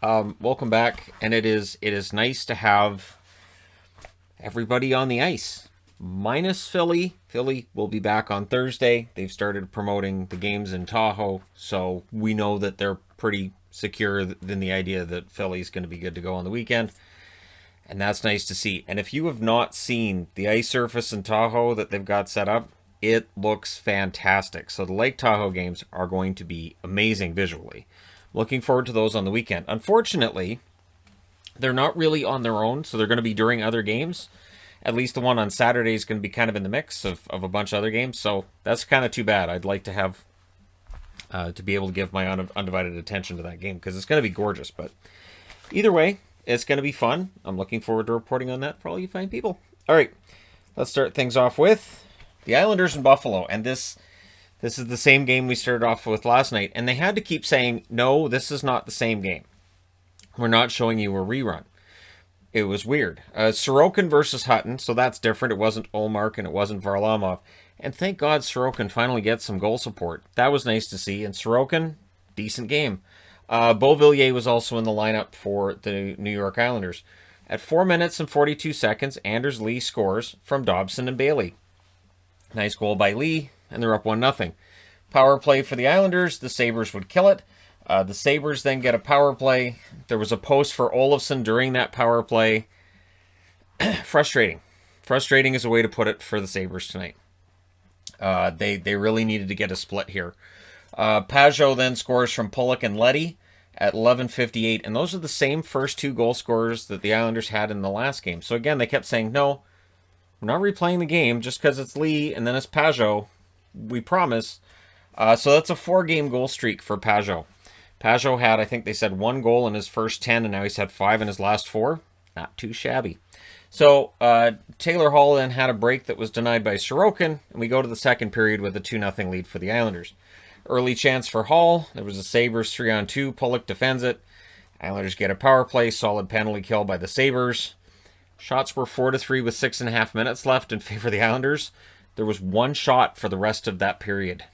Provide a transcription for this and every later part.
Welcome back, and it is nice to have everybody on the ice, minus Philly. Philly will be back on Thursday. They've started promoting the games in Tahoe, so we know that they're pretty secure in the idea that Philly's going to be good to go on the weekend, and that's nice to see. And if you have not seen the ice surface in Tahoe that they've got set up, it looks fantastic. So the Lake Tahoe games are going to be amazing visually. Looking forward to those on the weekend. Unfortunately, they're not really on their own, so they're going to be during other games. At least the one on Saturday is going to be kind of in the mix of a bunch of other games, so that's kind of too bad. I'd like to have to be able to give my undivided attention to that game because it's going to be gorgeous. But either way, it's going to be fun. I'm looking forward to reporting on that for all you fine people. All right, let's start things off with the Islanders in Buffalo, and this is the same game we started off with last night, and they had to keep saying, no, this is not the same game. We're not showing you a rerun. It was weird. Sorokin versus Hutton, so that's different. It wasn't Olmark and it wasn't Varlamov. And thank God Sorokin finally gets some goal support. That was nice to see, and Sorokin, decent game. Beauvillier was also in the lineup for the New York Islanders. At 4 minutes and 42 seconds, Anders Lee scores from Dobson and Bailey. Nice goal by Lee, and they're up 1-0. Power play for the Islanders. The Sabres would kill it. The Sabres then get a power play. There was a post for Olofsson during that power play. Frustrating. Frustrating is a way to put it for the Sabres tonight. They really needed to get a split here. Pajot then scores from Pulock and Leddy at 11:58, and those are the same first two goal scorers that the Islanders had in the last game. So again, they kept saying, no, we're not replaying the game just because it's Lee and then it's Pajot. We promise. So that's a 4-game goal streak for Pajot. Pajot had, I think they said, 1 goal in his first 10, and now he's had 5 in his last 4. Not too shabby. So Taylor Hall then had a break that was denied by Sorokin, and we go to the second period with a 2-0 lead for the Islanders. Early chance for Hall. There was a Sabres 3-on-2. Pulock defends it. Islanders get a power play. Solid penalty kill by the Sabres. Shots were 4-3 with 6.5 minutes left in favor of the Islanders. There was 1 shot for the rest of that period.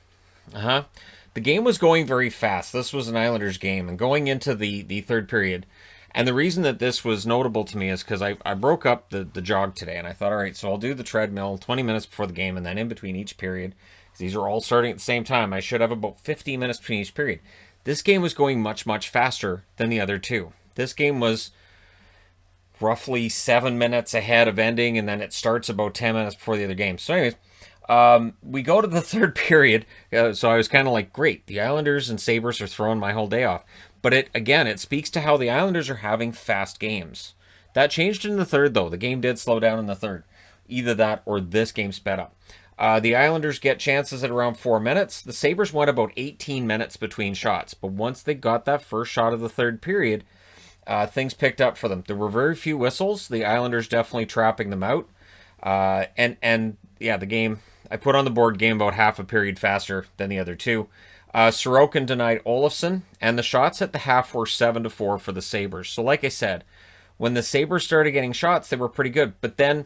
The game was going very fast. This was an Islanders game, and going into the third period. And the reason that this was notable to me is because I broke up the jog today, and I thought, all right, so I'll do the treadmill 20 minutes before the game, and then in between each period. These are all starting at the same time. I should have about 15 minutes between each period. This game was going much, much faster than the other two. This game was roughly 7 minutes ahead of ending, and then it starts about 10 minutes before the other game. So anyways, we go to the third period, so I was kind of like, great, the Islanders and Sabres are throwing my whole day off. But it speaks to how the Islanders are having fast games. That changed in the third, though. The game did slow down in the third. Either that or this game sped up. The Islanders get chances at around 4 minutes. The Sabres went about 18 minutes between shots. But once they got that first shot of the third period, things picked up for them. There were very few whistles. The Islanders definitely trapping them out. The game, I put on the board game about half a period faster than the other two. Sorokin denied Olofsson, and the shots at the half were 7-4 for the Sabres. So like I said, when the Sabres started getting shots, they were pretty good. But then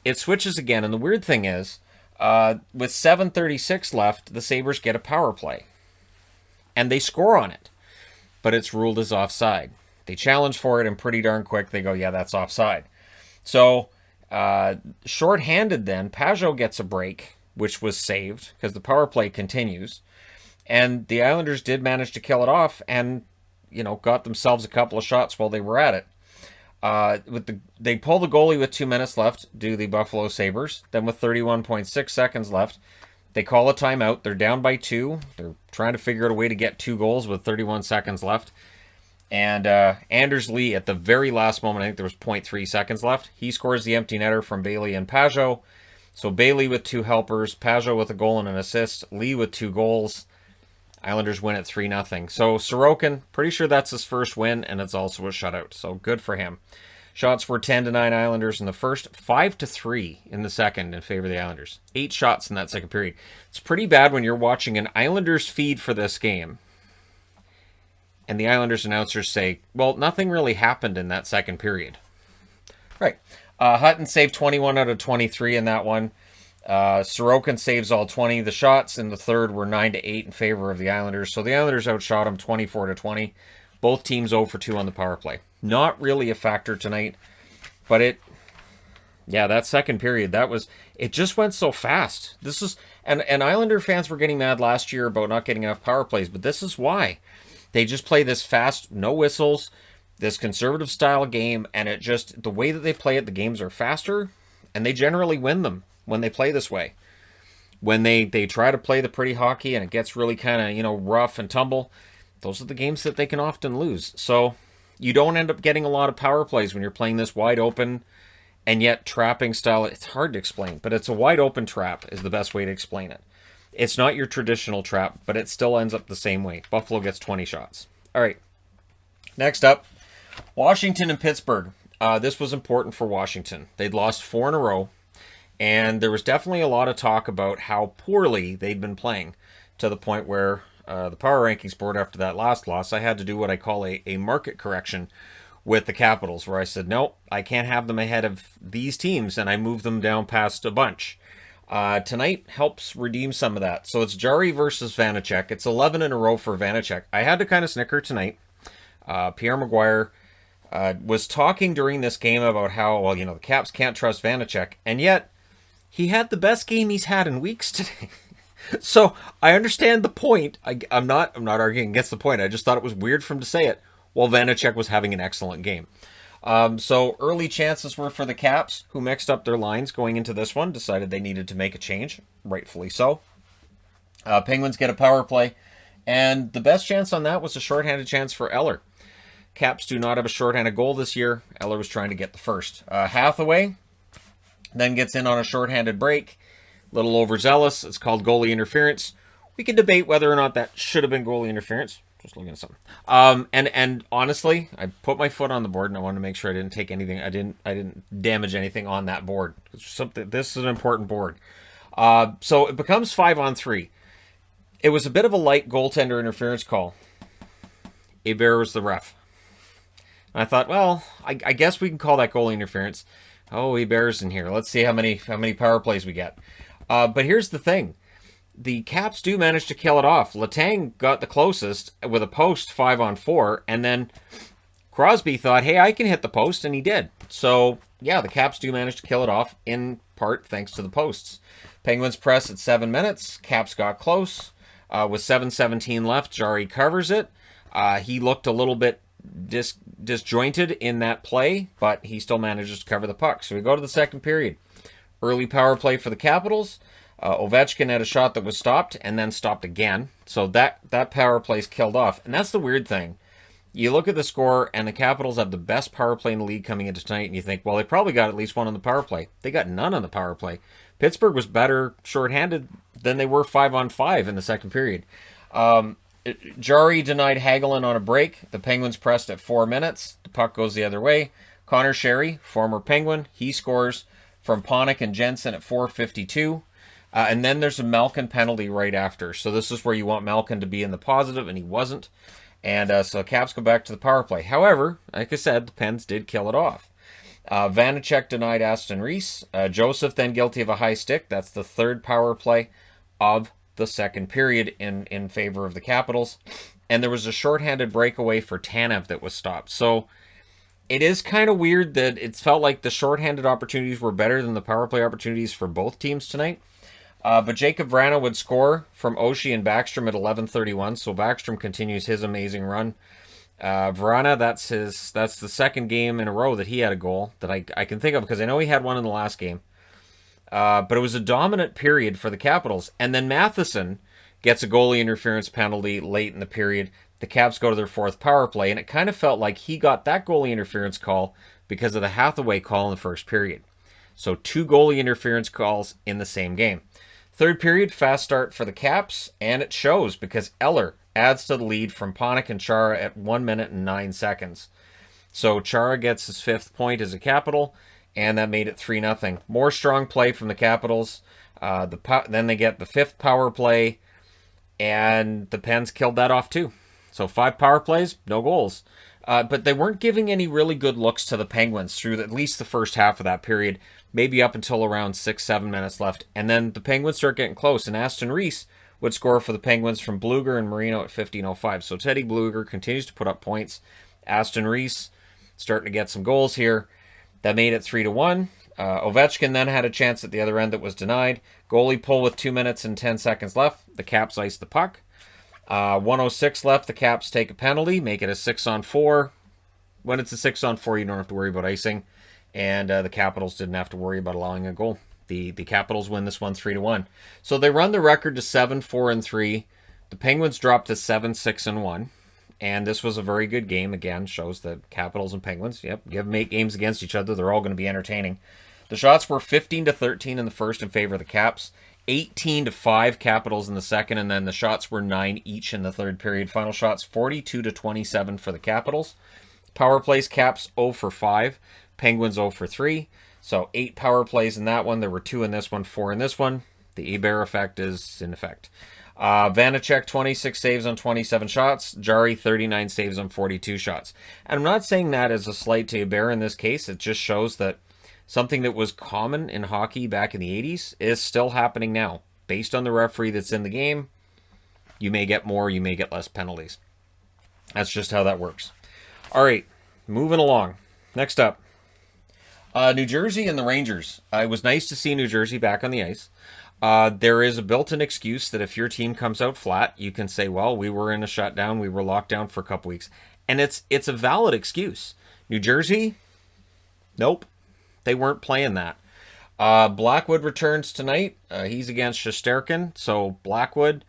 it switches again, and the weird thing is, with 7:36 left, the Sabres get a power play. And they score on it. But it's ruled as offside. They challenge for it, and pretty darn quick, they go, yeah, that's offside. So, shorthanded then, Pajot gets a break, which was saved, because the power play continues. And the Islanders did manage to kill it off and, got themselves a couple of shots while they were at it. They pull the goalie with 2 minutes left, do the Buffalo Sabres. Then with 31.6 seconds left, they call a timeout. They're down by 2. They're trying to figure out a way to get 2 goals with 31 seconds left. And Anders Lee, at the very last moment, I think there was 0.3 seconds left, he scores the empty netter from Bailey and Pajot. So Bailey with 2 helpers, Pajot with a goal and an assist, Lee with 2 goals. Islanders win at 3-0. So Sorokin, pretty sure that's his first win, and it's also a shutout. So good for him. Shots were 10-9 Islanders in the first, 5-3 in the second in favor of the Islanders. 8 shots in that second period. It's pretty bad when you're watching an Islanders feed for this game, and the Islanders announcers say, well, nothing really happened in that second period. Right. Hutton saved 21 out of 23 in that one. Sorokin saves all 20. The shots in the third were 9-8 in favor of the Islanders. So the Islanders outshot them 24-20. Both teams 0 for 2 on the power play. Not really a factor tonight, but that second period, it just went so fast. And Islander fans were getting mad last year about not getting enough power plays, but this is why. They just play this fast, no whistles, this conservative style game, and the way that they play it, the games are faster, and they generally win them when they play this way. When they try to play the pretty hockey and it gets really kind of, rough and tumble, those are the games that they can often lose. So you don't end up getting a lot of power plays when you're playing this wide open and yet trapping style. It's hard to explain, but it's a wide open trap is the best way to explain it. It's not your traditional trap, but it still ends up the same way. Buffalo gets 20 shots. All right. Next up, Washington and Pittsburgh. This was important for Washington. They'd lost 4 in a row, and there was definitely a lot of talk about how poorly they'd been playing, to the point where the Power Rankings board, after that last loss, I had to do what I call a market correction with the Capitals, where I said, no, I can't have them ahead of these teams, and I moved them down past a bunch. Tonight helps redeem some of that. So it's Jarry versus Vanacek. It's 11 in a row for Vanacek. I had to kind of snicker tonight. Pierre Maguire was talking during this game about how, the Caps can't trust Vanacek, and yet he had the best game he's had in weeks today. So I understand the point. I'm not arguing against the point. I just thought it was weird for him to say it while Vanacek was having an excellent game. So early chances were for the Caps, who mixed up their lines going into this one, decided they needed to make a change, rightfully so. Penguins get a power play, and the best chance on that was a shorthanded chance for Eller. Caps do not have a shorthanded goal this year. Eller was trying to get the first. Hathaway then gets in on a shorthanded break. Little overzealous. It's called goalie interference. We can debate whether or not that should have been goalie interference. Just looking at something. And honestly, I put my foot on the board and I wanted to make sure I didn't take anything. I didn't damage anything on that board. This is an important board. So it becomes 5-on-3. It was a bit of a light goaltender interference call. Hebert was the ref. And I thought, well, I guess we can call that goalie interference. Oh, Hebert's in here. Let's see how many power plays we get. But here's the thing. The Caps do manage to kill it off. Letang got the closest with a post 5-on-4, and then Crosby thought, hey, I can hit the post, and he did. So, yeah, the Caps do manage to kill it off, in part thanks to the posts. Penguins press at 7 minutes. Caps got close. With 7:17 left, Jarry covers it. He looked a little bit disjointed in that play, but he still manages to cover the puck. So we go to the second period. Early power play for the Capitals. Ovechkin had a shot that was stopped and then stopped again. So that power play's killed off. And that's the weird thing. You look at the score, and the Capitals have the best power play in the league coming into tonight, and you think, well, they probably got at least one on the power play. They got none on the power play. Pittsburgh was better shorthanded than they were 5-on-5 in the second period. Jarry denied Hagelin on a break. The Penguins pressed at 4 minutes. The puck goes the other way. Connor Sherry, former Penguin, he scores from Panik and Jensen at 4:52. And then there's a Malkin penalty right after. So this is where you want Malkin to be in the positive, and he wasn't. And so Caps go back to the power play. However, like I said, the Pens did kill it off. Vanacek denied Aston Reese. Joseph then guilty of a high stick. That's the third power play of the second period in favor of the Capitals. And there was a shorthanded breakaway for Tanev that was stopped. So it is kind of weird that it felt like the shorthanded opportunities were better than the power play opportunities for both teams tonight. But Jacob Vrana would score from Oshie and Backstrom at 11:31. So Backstrom continues his amazing run. Vrana, that's the second game in a row that he had a goal that I can think of, because I know he had one in the last game. But it was a dominant period for the Capitals. And then Matheson gets a goalie interference penalty late in the period. The Caps go to their fourth power play, and it kind of felt like he got that goalie interference call because of the Hathaway call in the first period. So 2 goalie interference calls in the same game. Third period, fast start for the Caps, and it shows because Eller adds to the lead from Panik and Chara at 1 minute and 9 seconds. So Chara gets his 5th point as a Capital, and that made it 3-0. More strong play from the Capitals. Then they get the 5th power play, and the Pens killed that off too. So 5 power plays, no goals. But they weren't giving any really good looks to the Penguins through at least the first half of that period, maybe up until around 6-7 minutes left. And then the Penguins start getting close, and Aston Reese would score for the Penguins from Bluger and Marino at 15:05. So Teddy Bluger continues to put up points. Aston Reese starting to get some goals here. That made it 3-1. Ovechkin then had a chance at the other end that was denied. Goalie pull with 2 minutes and 10 seconds left. The Caps ice the puck. 1:06 left. The Caps take a penalty, make it a 6-on-4. When it's a 6-on-4, you don't have to worry about icing. And the Capitals didn't have to worry about allowing a goal. The Capitals win this one 3-1. So they run the record to 7-4-3. The Penguins dropped to 7-6-1. And this was a very good game. Again, shows that Capitals and Penguins, yep, give them 8 games against each other. They're all going to be entertaining. The shots were 15-13 in the first in favor of the Caps. 18-5 Capitals in the second. And then the shots were 9 each in the third period. Final shots 42-27 for the Capitals. Power plays, Caps 0-for-5. Penguins 0-for-3. So 8 power plays in that one. There were 2 in this one, 4 in this one. The Hebert effect is in effect. Vanacek, 26 saves on 27 shots. Jari, 39 saves on 42 shots. And I'm not saying that as a slight to Hebert in this case. It just shows that something that was common in hockey back in the 80s is still happening now. Based on the referee that's in the game, you may get more, you may get less penalties. That's just how that works. All right, moving along. Next up, New Jersey and the Rangers. It was nice to see New Jersey back on the ice. There is a built-in excuse that if your team comes out flat, you can say, well, we were in a shutdown, we were locked down for a couple weeks. And it's a valid excuse. New Jersey, nope, they weren't playing that. Blackwood returns tonight. He's against Shesterkin. So Blackwood,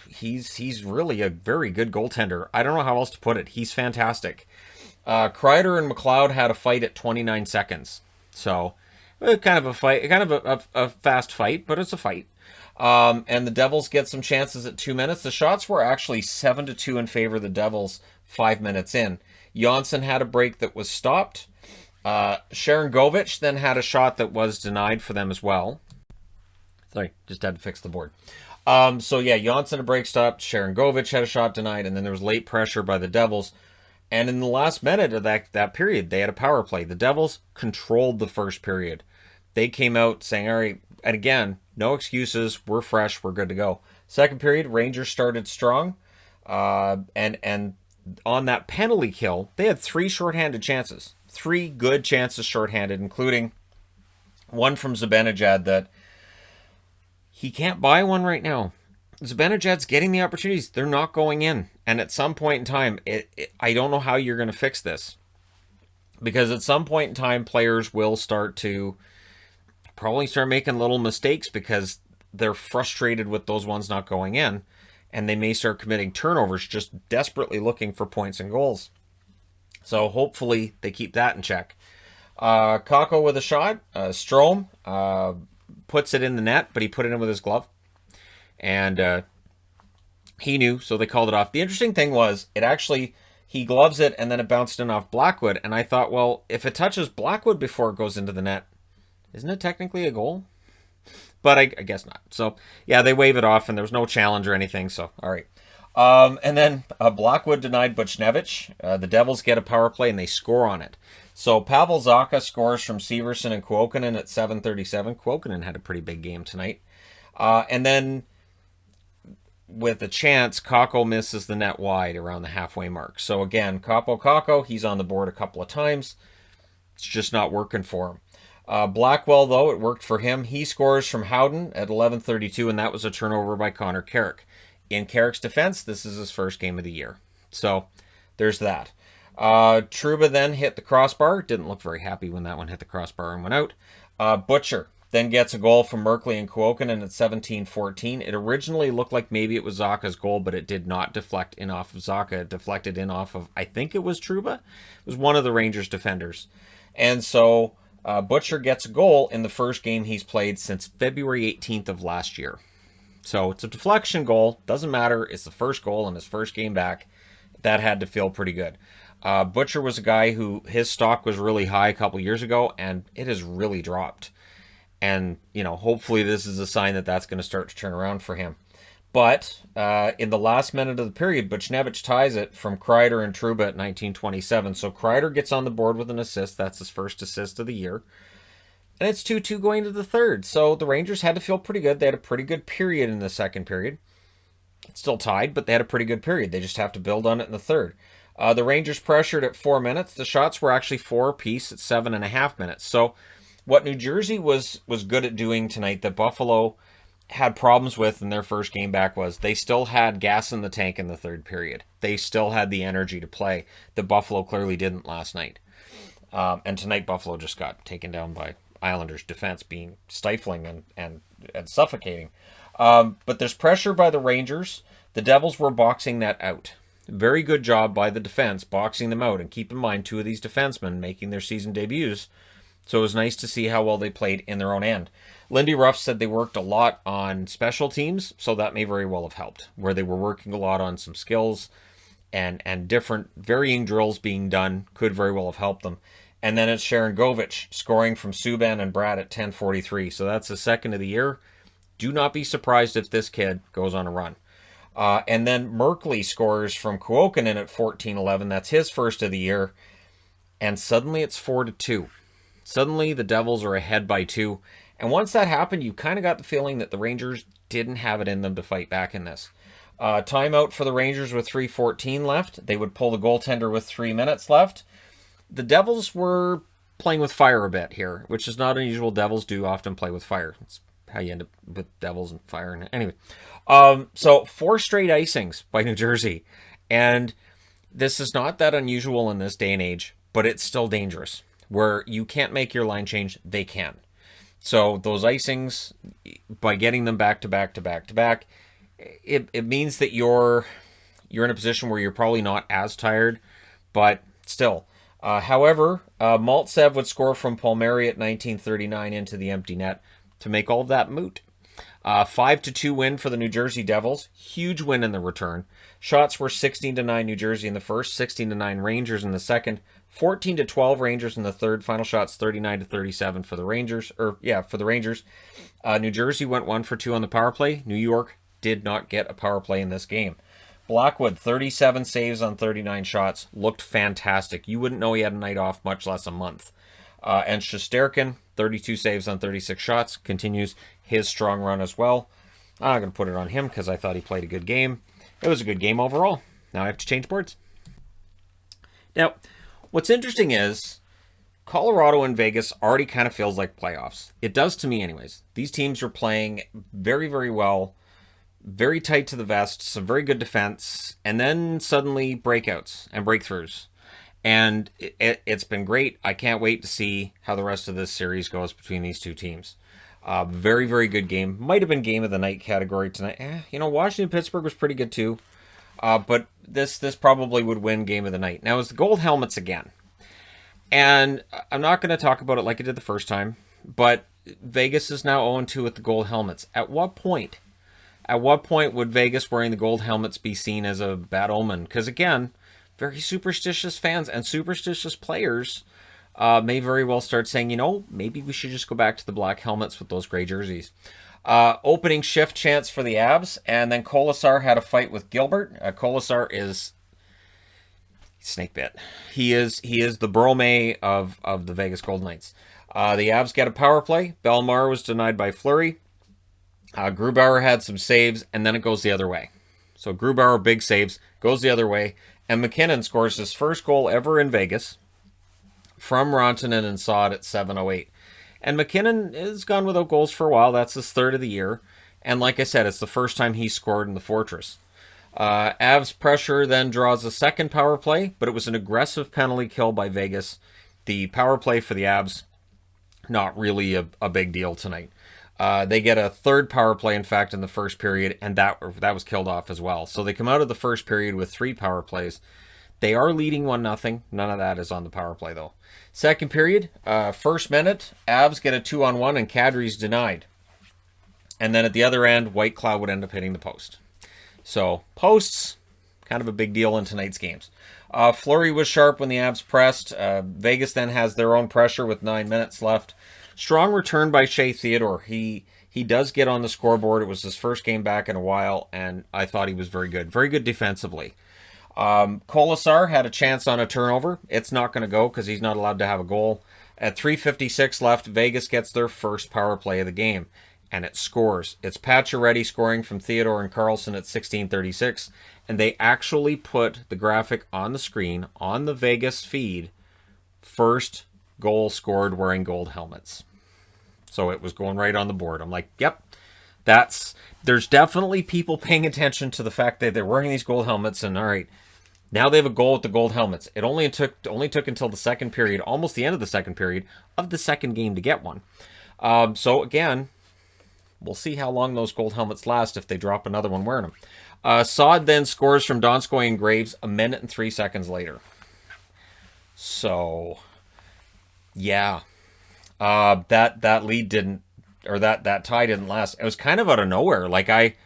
he's really a very good goaltender. I don't know how else to put it. He's fantastic. Kreider and McLeod had a fight at 29 seconds. So kind of a fight, kind of a fast fight, but it's a fight. And the Devils get some chances at 2 minutes. The shots were actually 7-2 in favor of the Devils 5 minutes in. Janssen had a break that was stopped. Sharon Govich then had a shot that was denied for them as well. Sorry, just had to fix the board. So yeah, Janssen a break stopped. Sharon Govich had a shot denied, and then there was late pressure by the Devils. And in the last minute of that period, they had a power play. The Devils controlled the first period. They came out saying, all right, and again, no excuses. We're fresh. We're good to go. Second period, Rangers started strong. And on that penalty kill, they had 3 shorthanded chances. 3 good chances shorthanded, including one from Zibanejad that he can't buy one right now. Zibanejad's getting the opportunities. They're not going in. And at some point in time, I don't know how you're going to fix this. Because at some point in time, players will probably start making little mistakes because they're frustrated with those ones not going in. And they may start committing turnovers, just desperately looking for points and goals. So hopefully they keep that in check. Kakko with a shot. Strome puts it in the net, but he put it in with his glove. And he knew, so they called it off. The interesting thing was, he gloves it, and then it bounced in off Blackwood. And I thought, well, if it touches Blackwood before it goes into the net, isn't it technically a goal? But I guess not. So, yeah, they wave it off, and there was no challenge or anything. So, all right. And then Blackwood denied Buchnevich. The Devils get a power play, and they score on it. So Pavel Zacha scores from Severson and Kuokkanen at 7:37. Kuokkanen had a pretty big game tonight. And then with a chance, Kakko misses the net wide around the halfway mark. So again, Kakko, he's on the board a couple of times. It's just not working for him. Blackwell, though, it worked for him. He scores from Howden at 11:32, and that was a turnover by Connor Carrick. In Carrick's defense, this is his first game of the year. So there's that. Trouba then hit the crossbar. Didn't look very happy when that one hit the crossbar and went out. Butcher then gets a goal from Merkley and Kuokkanen at 17:14. It originally looked like maybe it was Zacha's goal, but it did not deflect in off of Zacha. It deflected in off of, I think it was Trouba. It was one of the Rangers defenders. And so Butcher gets a goal in the first game he's played since February 18th of last year. So it's a deflection goal. Doesn't matter. It's the first goal in his first game back. That had to feel pretty good. Butcher was a guy who his stock was really high a couple years ago, and it has really dropped. And, hopefully this is a sign that that's going to start to turn around for him. But in the last minute of the period, Buchnevich ties it from Kreider and Trouba at 19:27. So Kreider gets on the board with an assist. That's his first assist of the year. And it's 2-2 going to the third. So the Rangers had to feel pretty good. They had a pretty good period in the second period. It's still tied, but they had a pretty good period. They just have to build on it in the third. The Rangers pressured at 4 minutes. The shots were actually 4 apiece at 7.5 minutes. So what New Jersey was good at doing tonight that Buffalo had problems with in their first game back was they still had gas in the tank in the third period. They still had the energy to play that Buffalo clearly didn't last night. And tonight Buffalo just got taken down by Islanders' defense being stifling and suffocating. But there's pressure by the Rangers. The Devils were boxing that out. Very good job by the defense boxing them out. And keep in mind, 2 of these defensemen making their season debuts. So it was nice to see how well they played in their own end. Lindy Ruff said they worked a lot on special teams, so that may very well have helped, where they were working a lot on some skills and different varying drills being done could very well have helped them. And then it's Sharon Govich scoring from Subban and Brad at 10:43. So that's the second of the year. Do not be surprised if this kid goes on a run. And then Merkley scores from Kuokkanen at 14:11. That's his first of the year. And suddenly it's 4-2. Suddenly the Devils are ahead by 2. And once that happened, you kind of got the feeling that the Rangers didn't have it in them to fight back in this. Timeout for the Rangers with 3:14 left. They would pull the goaltender with 3 minutes left. The Devils were playing with fire a bit here, which is not unusual. Devils do often play with fire. It's how you end up with Devils and fire. Anyway, so 4 straight icings by New Jersey. And this is not that unusual in this day and age, but it's still dangerous. Where you can't make your line change, they can. So those icings, by getting them back to back to back to back, it means that you're in a position where you're probably not as tired, but still. However, Maltsev would score from Palmieri at 19:39 into the empty net to make all of that moot. 5-2 win for the New Jersey Devils. Huge win in the return. Shots were 16-9 New Jersey in the first, 16-9 Rangers in the second, 14-12 Rangers in the third. Final shots 39-37 for the Rangers. For the Rangers. New Jersey went 1 for 2 on the power play. New York did not get a power play in this game. Blackwood, 37 saves on 39 shots. Looked fantastic. You wouldn't know he had a night off, much less a month. And Shesterkin, 32 saves on 36 shots. Continues his strong run as well. I'm not going to put it on him because I thought he played a good game. It was a good game overall. Now I have to change boards. Now, what's interesting is Colorado and Vegas already kind of feels like playoffs. It does to me anyways. These teams are playing very, very well. Very tight to the vest, some very good defense, and then suddenly breakouts and breakthroughs. And it's been great. I can't wait to see how the rest of this series goes between these two teams. Very, very good game. Might have been game of the night category tonight. Washington-Pittsburgh was pretty good too. But this probably would win game of the night. Now, it's the gold helmets again. And I'm not going to talk about it like I did the first time, but Vegas is now 0-2 with the gold helmets. At what point would Vegas wearing the gold helmets be seen as a bad omen? Because again, very superstitious fans and superstitious players may very well start saying, maybe we should just go back to the black helmets with those gray jerseys. Opening shift chance for the Abs, and then Kolasar had a fight with Gilbert. Kolasar is snake bit. He is the Brome of the Vegas Golden Knights. The Abs get a power play. Bellemare was denied by Fleury. Grubauer had some saves, and then it goes the other way. So Grubauer, big saves, goes the other way, and McKinnon scores his first goal ever in Vegas from Rantanen and Saad at 7:08. And McKinnon has gone without goals for a while. That's his third of the year. And like I said, it's the first time he scored in the Fortress. Avs pressure then draws a second power play, but it was an aggressive penalty kill by Vegas. The power play for the Avs, not really a big deal tonight. They get a third power play, in fact, in the first period, and that was killed off as well. So they come out of the first period with 3 power plays. They are leading 1-0. None of that is on the power play, though. Second period, first minute, Avs get a 2-on-1, and Kadri's denied. And then at the other end, White Cloud would end up hitting the post. So, posts, kind of a big deal in tonight's games. Fleury was sharp when the Avs pressed. Vegas then has their own pressure with 9 minutes left. Strong return by Shea Theodore. He does get on the scoreboard. It was his first game back in a while, and I thought he was very good. Very good defensively. Kolasar had a chance on a turnover. It's not going to go because he's not allowed to have a goal. At 3:56 left, Vegas gets their first power play of the game, and it scores. It's Pacioretty scoring from Theodore and Carlson at 16:36, and they actually put the graphic on the screen on the Vegas feed. First goal scored wearing gold helmets. So it was going right on the board. I'm like, yep, there's definitely people paying attention to the fact that they're wearing these gold helmets, and all right, now they have a goal with the gold helmets. It only took until the second period, almost the end of the second period of the second game to get one. So again, we'll see how long those gold helmets last if they drop another one wearing them. Saad then scores from Donskoy and Graves a minute and 3 seconds later. So, yeah, that lead didn't, or that tie didn't last. It was kind of out of nowhere. Like, I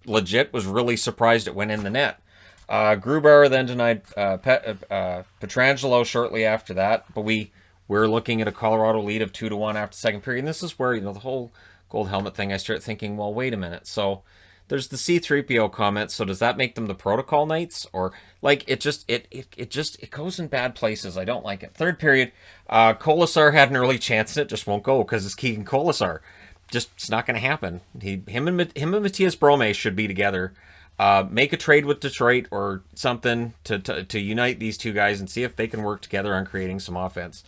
legit was really surprised it went in the net. Grubauer then denied Pietrangelo shortly after that, but we're looking at a Colorado lead of 2-1 after the second period. And this is where, the whole gold helmet thing, I start thinking, well, wait a minute. So there's the C3PO comment. So does that make them the protocol knights? Or like it goes in bad places. I don't like it. Third period, Kolasar had an early chance and it just won't go because it's Keegan Kolasar. Just, it's not going to happen. Him and Matthias Brome should be together. Make a trade with Detroit or something to unite these two guys and see if they can work together on creating some offense.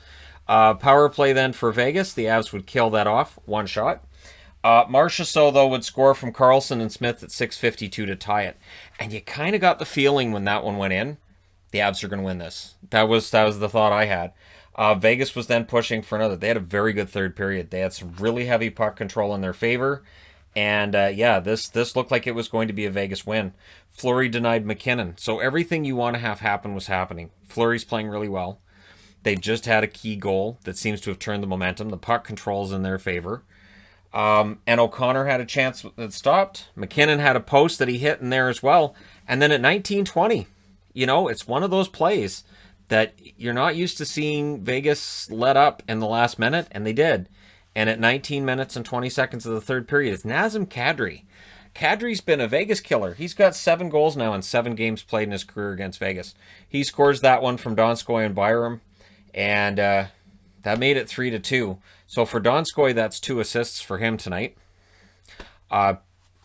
Power play then for Vegas. The Avs would kill that off. One shot. Marchessault, though, would score from Carlson and Smith at 6:52 to tie it. And you kind of got the feeling when that one went in, the Avs are going to win this. That was the thought I had. Vegas was then pushing for another. They had a very good third period. They had some really heavy puck control in their favor. And, this looked like it was going to be a Vegas win. Fleury denied McKinnon. So everything you want to have happen was happening. Fleury's playing really well. They just had a key goal that seems to have turned the momentum. The puck control's in their favor. And O'Connor had a chance that stopped. McKinnon had a post that he hit in there as well. And then at 19:20, it's one of those plays that you're not used to seeing Vegas let up in the last minute, and they did. And at 19 minutes and 20 seconds of the third period, it's Nazem Kadri. Kadri's been a Vegas killer. He's got 7 goals now in 7 games played in his career against Vegas. He scores that one from Donskoy and Byram, and that made it 3-2. So for Donskoy, that's 2 assists for him tonight.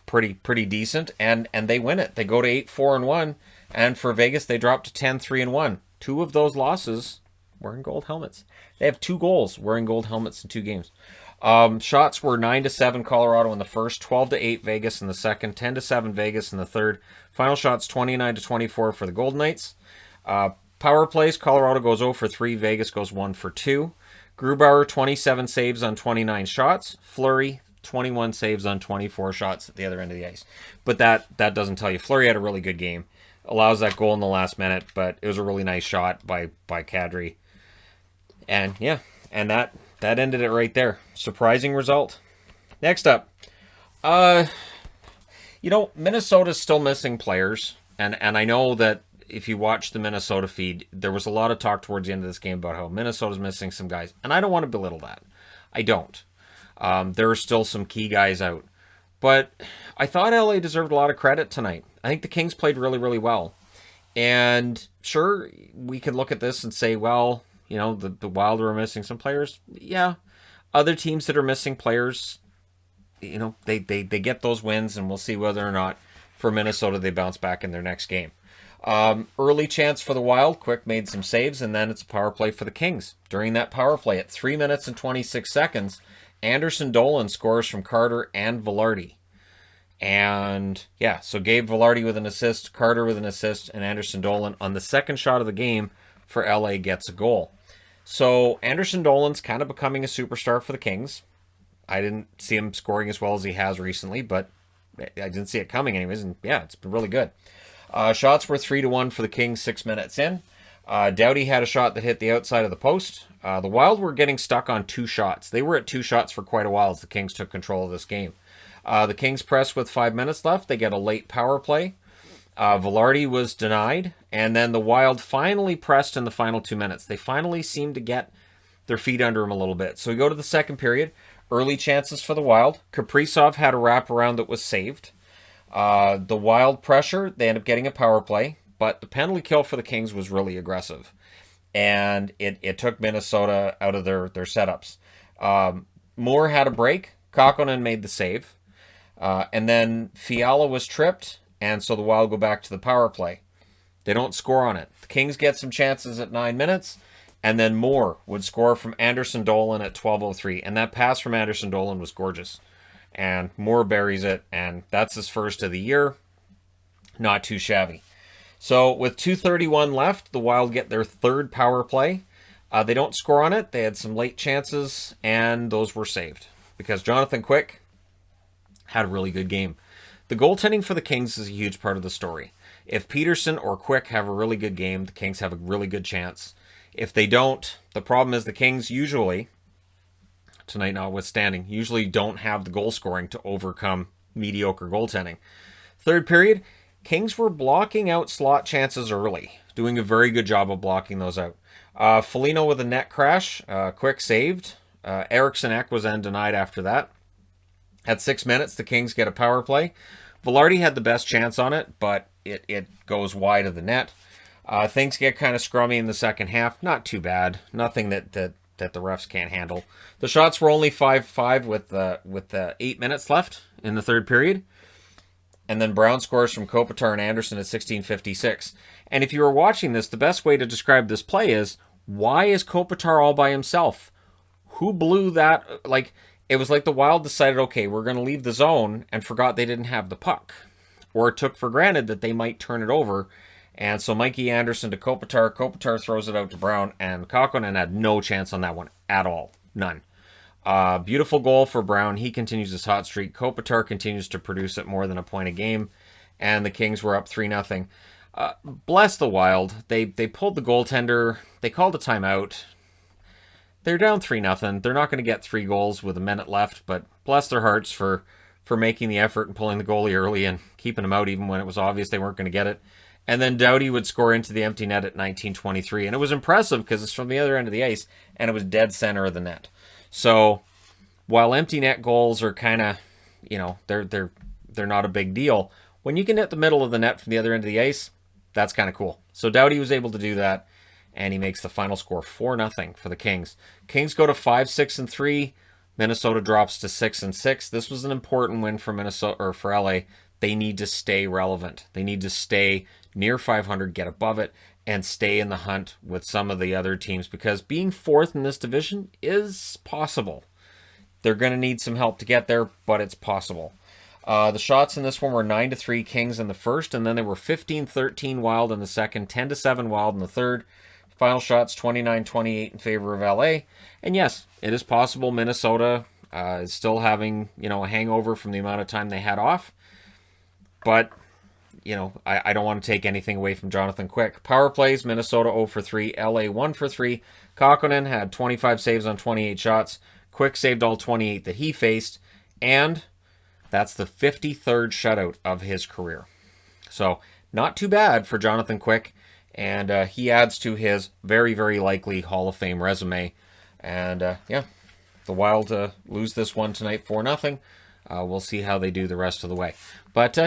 Pretty decent, and they win it. They go to 8-4-1, and for Vegas, they drop to 10-3-1. 2 of those losses wearing gold helmets. They have 2 goals wearing gold helmets in 2 games. Shots were 9-7 Colorado in the first, 12-8 Vegas in the second, 10-7 Vegas in the third. Final shots 29-24 for the Golden Knights. Power plays, Colorado goes 0 for 3, Vegas goes 1 for 2. Grubauer 27 saves on 29 shots. Fleury 21 saves on 24 shots at the other end of the ice. But that doesn't tell you. Fleury had a really good game. Allows that goal in the last minute, but it was a really nice shot by Kadri. And yeah, and that ended it right there. Surprising result. Next up, Minnesota's still missing players, and I know that if you watch the Minnesota feed, there was a lot of talk towards the end of this game about how Minnesota's missing some guys, and I don't want to belittle that. I don't. There are still some key guys out, but I thought LA deserved a lot of credit tonight. I think the Kings played really, really well, and sure, we could look at this and say, well, the Wild are missing some players. Yeah. Other teams that are missing players, they get those wins, and we'll see whether or not for Minnesota they bounce back in their next game. Early chance for the Wild. Quick made some saves, and then it's a power play for the Kings. During that power play at 3 minutes and 26 seconds, Anderson Dolan scores from Carter and Velarde. And yeah, so Gabe Velarde with an assist, Carter with an assist, and Anderson Dolan on the second shot of the game for LA gets a goal. So Anderson Dolan's kind of becoming a superstar for the Kings. I didn't see him scoring as well as he has recently, but I didn't see it coming anyways, and yeah, it's been really good. Shots were 3-1 for the Kings 6 minutes in. Doughty had a shot that hit the outside of the post. The Wild were getting stuck on 2 shots. They were at 2 shots for quite a while as the Kings took control of this game. The Kings pressed with 5 minutes left. They get a late power play. Velarde was denied, and then the Wild finally pressed in the final 2 minutes. They finally seemed to get their feet under them a little bit. So we go to the second period. Early chances for the Wild. Kaprizov had a wraparound that was saved. The Wild pressure, they end up getting a power play, but the penalty kill for the Kings was really aggressive. and it took Minnesota out of their setups. Moore had a break. Kakkonen made the save. And then Fiala was tripped, and so the Wild go back to the power play. They don't score on it. The Kings get some chances at 9 minutes, and then Moore would score from Anderson Dolan at 12:03. And that pass from Anderson Dolan was gorgeous. And Moore buries it, and that's his first of the year. Not too shabby. So with 2:31 left, the Wild get their third power play. They don't score on it. They had some late chances, and those were saved because Jonathan Quick had a really good game. The goaltending for the Kings is a huge part of the story. If Peterson or Quick have a really good game, the Kings have a really good chance. If they don't, the problem is the Kings usually, tonight notwithstanding, usually don't have the goal scoring to overcome mediocre goaltending. Third period, Kings were blocking out slot chances early, doing a very good job of blocking those out. Foligno with a net crash, Quick saved. Eriksson Ek was then denied after that. At 6 minutes, the Kings get a power play. Velarde had the best chance on it, but it goes wide of the net. Things get kind of scrummy in the second half. Not too bad. Nothing that the refs can't handle. The shots were only 5-5 with 8 minutes left in the third period. And then Brown scores from Kopitar and Anderson at 16:56. And if you were watching this, the best way to describe this play is, why is Kopitar all by himself? Who blew that? Like, it was like the Wild decided, okay, we're going to leave the zone, and forgot they didn't have the puck. Or took for granted that they might turn it over. And so Mikey Anderson to Kopitar. Kopitar throws it out to Brown, and Kakkonen had no chance on that one at all. None. Beautiful goal for Brown. He continues his hot streak. Kopitar continues to produce at more than a point a game. And the Kings were up 3-0. Bless the Wild. They pulled the goaltender. They called a timeout. They're down 3-0. They're not going to get 3 goals with a minute left, but bless their hearts for making the effort and pulling the goalie early and keeping him out even when it was obvious they weren't going to get it. And then Doughty would score into the empty net at 19:23. And it was impressive because it's from the other end of the ice, and it was dead center of the net. So while empty net goals are kind of, they're not a big deal, when you can hit the middle of the net from the other end of the ice, that's kind of cool. So Doughty was able to do that, and he makes the final score 4-0 for the Kings. Kings go to 5-6-3. Minnesota drops to 6-6. This was an important win for Minnesota, or for LA. They need to stay relevant. They need to stay near 500, get above it, and stay in the hunt with some of the other teams, because being fourth in this division is possible. They're going to need some help to get there, but it's possible. The shots in this one were 9-3 Kings in the first, and then they were 15-13 Wild in the second, 10-7 Wild in the third. Final shots 29-28 in favor of LA. And yes, it is possible Minnesota is still having, a hangover from the amount of time they had off. But, I don't want to take anything away from Jonathan Quick. Power plays, Minnesota 0-3, LA 1-3. Kakkonen had 25 saves on 28 shots. Quick saved all 28 that he faced. And that's the 53rd shutout of his career. So, not too bad for Jonathan Quick. And he adds to his very, very likely Hall of Fame resume. And, the Wild lose this one tonight 4-0. We'll see how they do the rest of the way. But,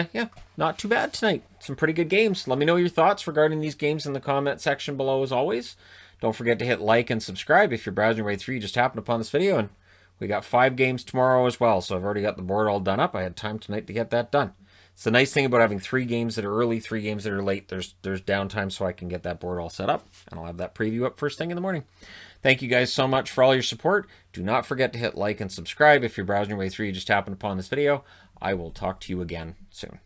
not too bad tonight. Some pretty good games. Let me know your thoughts regarding these games in the comment section below, as always. Don't forget to hit like and subscribe if you're browsing your way through. You just happened upon this video. And we got 5 games tomorrow as well. So I've already got the board all done up. I had time tonight to get that done. It's the nice thing about having 3 games that are early, 3 games that are late. There's downtime so I can get that board all set up. And I'll have that preview up first thing in the morning. Thank you guys so much for all your support. Do not forget to hit like and subscribe if you're browsing your way through. You just happened upon this video. I will talk to you again soon.